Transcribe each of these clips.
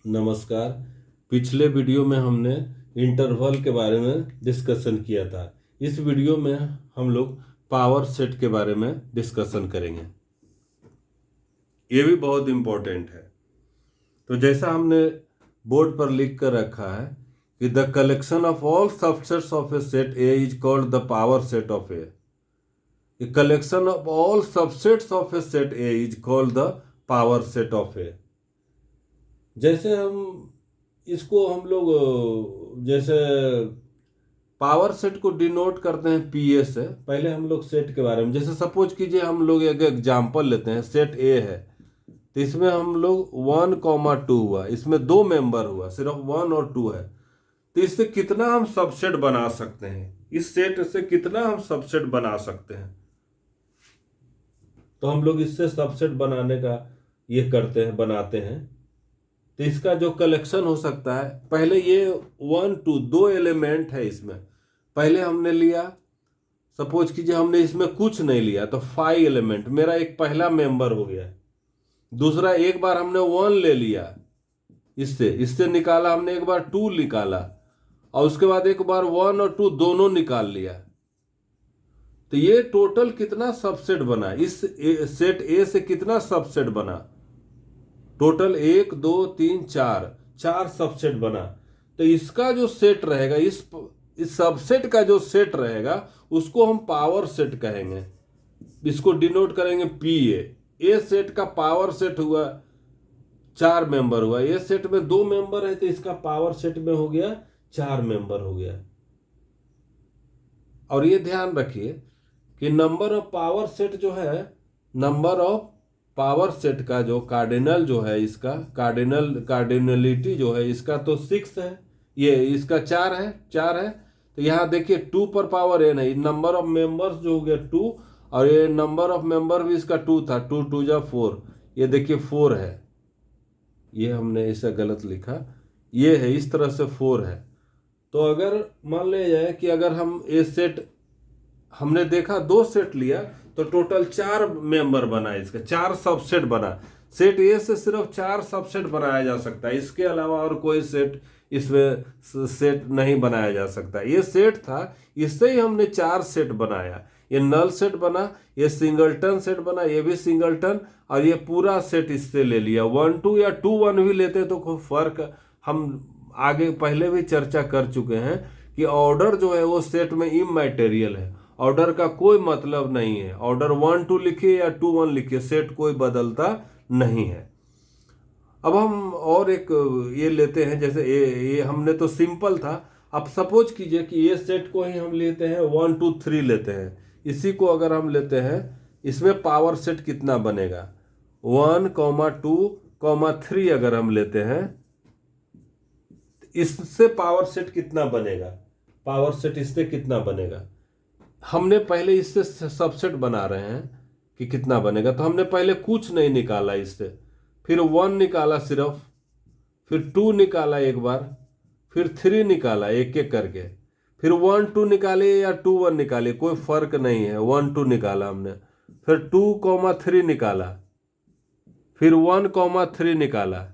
नमस्कार। पिछले वीडियो में हमने इंटरवल के बारे में डिस्कशन किया था। इस वीडियो में हम लोग पावर सेट के बारे में डिस्कशन करेंगे। ये भी बहुत इम्पोर्टेंट है। तो जैसा हमने बोर्ड पर लिख कर रखा है कि the collection of all subsets of a set A is called the power set of A. Collection of all subsets of a set A is called the power set of A. जैसे इसको हम लोग जैसे power set को denote करते हैं पीए से। पहले हम लोग सेट के बारे में, जैसे सपोज कीजिए हम लोग एक एग्जाम्पल लेते हैं। सेट ए है तो इसमें हम लोग 1, 2 हुआ, इसमें 2 मेंबर हुआ, सिर्फ 1 और 2 है। तो इससे कितना हम सबसेट बना सकते हैं, इस सेट से कितना हम सबसेट बना सकते हैं। तो हम लोग इससे सबसेट बनाने का ये करते हैं, बनाते हैं। तो इसका जो कलेक्शन हो सकता है, पहले ये 1, 2 2 एलिमेंट है इसमें। पहले हमने लिया, सपोज कीजिए हमने इसमें कुछ नहीं लिया तो 5 एलिमेंट, मेरा एक पहला मेंबर हो गया। दूसरा, एक बार हमने 1 ले लिया, इससे निकाला हमने, एक बार 2 निकाला, और उसके बाद एक बार 1 और 2 दोनों निकाल लिया। तो ये टोटल कितना सबसेट बना, इस सेट ए से कितना सबसेट बना, टोटल 1, 2, 3, 4 सबसेट बना। तो इसका जो सेट रहेगा, इस सबसेट का जो सेट रहेगा उसको हम पावर सेट कहेंगे। इसको डिनोट करेंगे पी ए सेट का पावर सेट हुआ, 4 मेंबर हुआ। ए सेट में 2 मेंबर है तो इसका पावर सेट में हो गया 4 मेंबर हो गया। और ये ध्यान रखिए कि नंबर ऑफ पावर सेट जो है, नंबर ऑफ पावर सेट का जो कार्डिनल जो है, इसका कार्डिनलिटी जो है इसका तो 6 है, ये इसका 4 है। तो यहाँ देखिए 2 पर पावर एन है, नंबर ऑफ मेंबर्स जो हो गया 2, और ये नंबर ऑफ मेंबर भी इसका 2 था, 2 2 जा 4, ये देखिए 4 है। ये हमने ऐसा गलत लिखा, ये है इस तरह से 4 है। तो अगर मान लिया जाए कि अगर हम ये सेट, हमने देखा 2 सेट लिया तो टोटल 4 मेंबर बना, इसका 4 सबसेट बना। सेट ए से सिर्फ 4 सबसेट बनाया जा सकता है, इसके अलावा और कोई सेट इसमें सेट नहीं बनाया जा सकता। ये सेट था, इससे ही हमने 4 सेट बनाया। ये नल सेट बना, ये सिंगलटन सेट बना, ये भी सिंगलटन, और ये पूरा सेट इससे ले लिया। 1 2 या 2 1 भी लेते तो कोई फर्क, हम आगे पहले भी चर्चा कर चुके हैं कि ऑर्डर जो है वो सेट में इमैटेरियल है, ऑर्डर का कोई मतलब नहीं है। ऑर्डर 1 2 लिखिए या 2 1 लिखिए, सेट कोई बदलता नहीं है। अब हम और एक ये लेते हैं, जैसे ये हमने तो सिंपल था। अब सपोज कीजिए कि ये सेट को ही हम लेते हैं 1 2 3 लेते हैं। इसी को अगर हम लेते हैं, इसमें पावर सेट कितना बनेगा, 1, 2, 3 अगर हम लेते हैं, इससे पावर सेट कितना बनेगा, पावर सेट इससे कितना बनेगा। हमने पहले इससे सबसेट बना रहे हैं कि कितना बनेगा, तो हमने पहले कुछ नहीं निकाला इससे, फिर 1 निकाला सिर्फ, फिर 2 निकाला एक बार, फिर 3 निकाला एक एक करके, फिर 1 2 निकाले या 2 1 निकाले, कोई फर्क नहीं है। 1 2 निकाला हमने, फिर 2, 3 निकाला, फिर 1, 3 निकाला,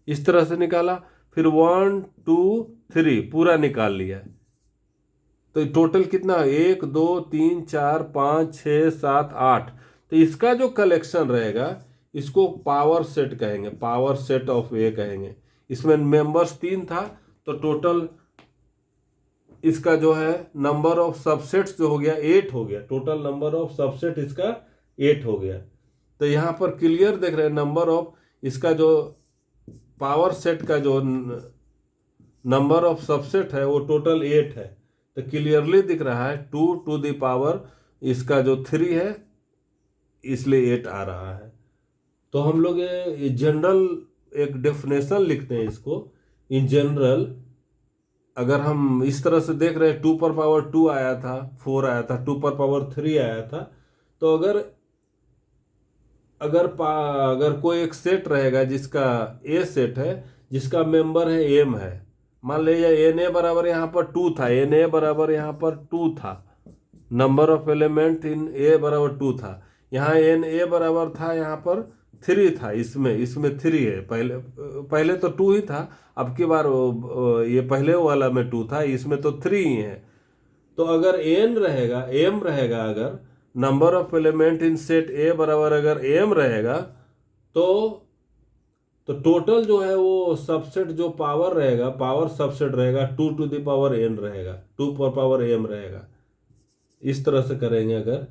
इस तरह से निकाला, फिर 1 2 3 पूरा निकाल लिया। तो टोटल कितना, 1 2 3 4 5 6 7 8। तो इसका जो कलेक्शन रहेगा इसको पावर सेट कहेंगे, पावर सेट ऑफ ए कहेंगे। इसमें मेंबर्स 3 था तो टोटल इसका जो है नंबर ऑफ सबसेट्स जो हो गया 8 हो गया। टोटल नंबर ऑफ सबसेट इसका 8 हो गया। तो यहाँ पर क्लियर देख रहे हैं, नंबर ऑफ इसका जो पावर सेट का जो नंबर ऑफ सबसेट है वो टोटल 8 है। तो क्लियरली दिख रहा है 2 टू द पावर इसका जो 3 है, इसलिए 8 आ रहा है। तो हम लोग ये जनरल एक डेफिनेशन लिखते हैं इसको। इन जनरल अगर हम इस तरह से देख रहे हैं, 2 पर पावर 2 आया था, 4 आया था, 2 पर पावर 3 आया था। तो अगर कोई एक सेट रहेगा जिसका ए सेट है, जिसका मेंबर है एम है, मान लीजिए एन ए बराबर यहाँ पर 2 था, एन ए बराबर यहाँ पर 2 था, नंबर ऑफ एलिमेंट इन ए बराबर 2 था। यहाँ एन ए बराबर था यहाँ पर 3 था, इसमें 3 है। पहले तो 2 ही था, अब की बार ये पहले वाला में 2 था, इसमें तो 3 ही है। तो अगर एम रहेगा, अगर number of element in set ए बराबर अगर एम रहेगा, तो टोटल जो है वो सबसेट जो पावर सबसेट रहेगा 2 टू द पावर एन रहेगा, 2 पर पावर एम रहेगा। इस तरह से करेंगे, अगर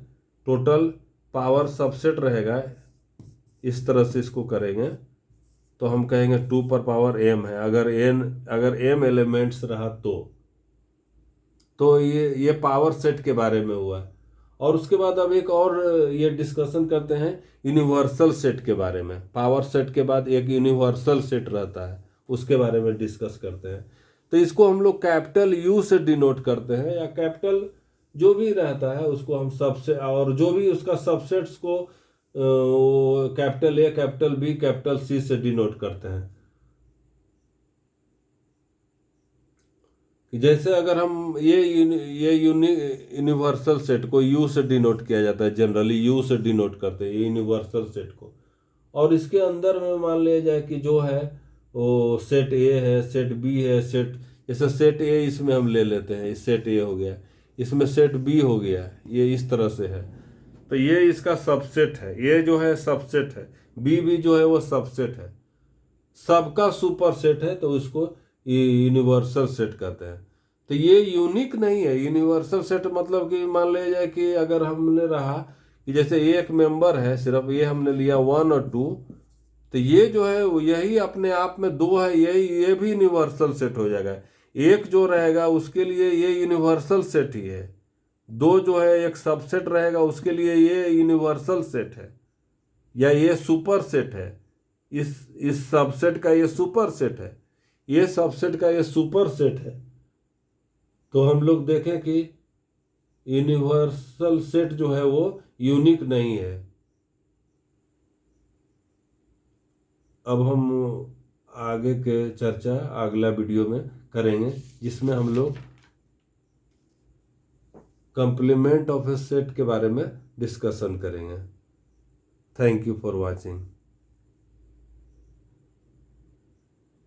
टोटल पावर सबसेट रहेगा, इस तरह से इसको करेंगे तो हम कहेंगे 2 पर पावर एम है। अगर एम एलिमेंट्स रहा तो ये पावर सेट के बारे में हुआ। और उसके बाद अब एक और ये डिस्कशन करते हैं यूनिवर्सल सेट के बारे में। पावर सेट के बाद एक यूनिवर्सल सेट रहता है, उसके बारे में डिस्कस करते हैं। तो इसको हम लोग कैपिटल यू से डिनोट करते हैं, या कैपिटल जो भी रहता है उसको हम सबसे, और जो भी उसका सबसेट्स को capital A, capital B, capital C से डिनोट करते हैं। जैसे अगर हम ये यूनिवर्सल सेट को यू से डिनोट किया जाता है, जनरली यू से डिनोट करते हैं ये यूनिवर्सल सेट को। और इसके अंदर में मान लिया जाए कि जो है वो सेट ए है, सेट बी है, जैसे सेट ए इसमें हम ले लेते हैं, सेट ए हो गया, इसमें सेट बी हो गया, ये इस तरह से है। तो ये इसका सबसेट है, ये जो है सबसेट है, बी भी जो है वो सबसेट है, सबका सुपर सेट है, तो इसको यूनिवर्सल सेट कहते हैं। तो ये यूनिक नहीं है। यूनिवर्सल सेट मतलब कि मान लिया जाए कि अगर हमने रहा कि जैसे एक मेंबर है, सिर्फ ये हमने लिया 1 और 2, तो ये जो है यही अपने आप में 2 है, ये भी यूनिवर्सल सेट हो जाएगा। एक जो रहेगा उसके लिए ये यूनिवर्सल सेट ही है, 2 जो है एक सबसेट रहेगा उसके लिए ये यूनिवर्सल सेट है, या ये सुपर सेट है। इस सबसेट का ये सुपर सेट है, ये सबसेट का ये सुपर सेट है। तो हम लोग देखें कि यूनिवर्सल सेट जो है वो यूनिक नहीं है। अब हम आगे के चर्चा अगला वीडियो में करेंगे, जिसमें हम लोग कंप्लीमेंट ऑफ ए सेट के बारे में डिस्कशन करेंगे। Thank you for watching.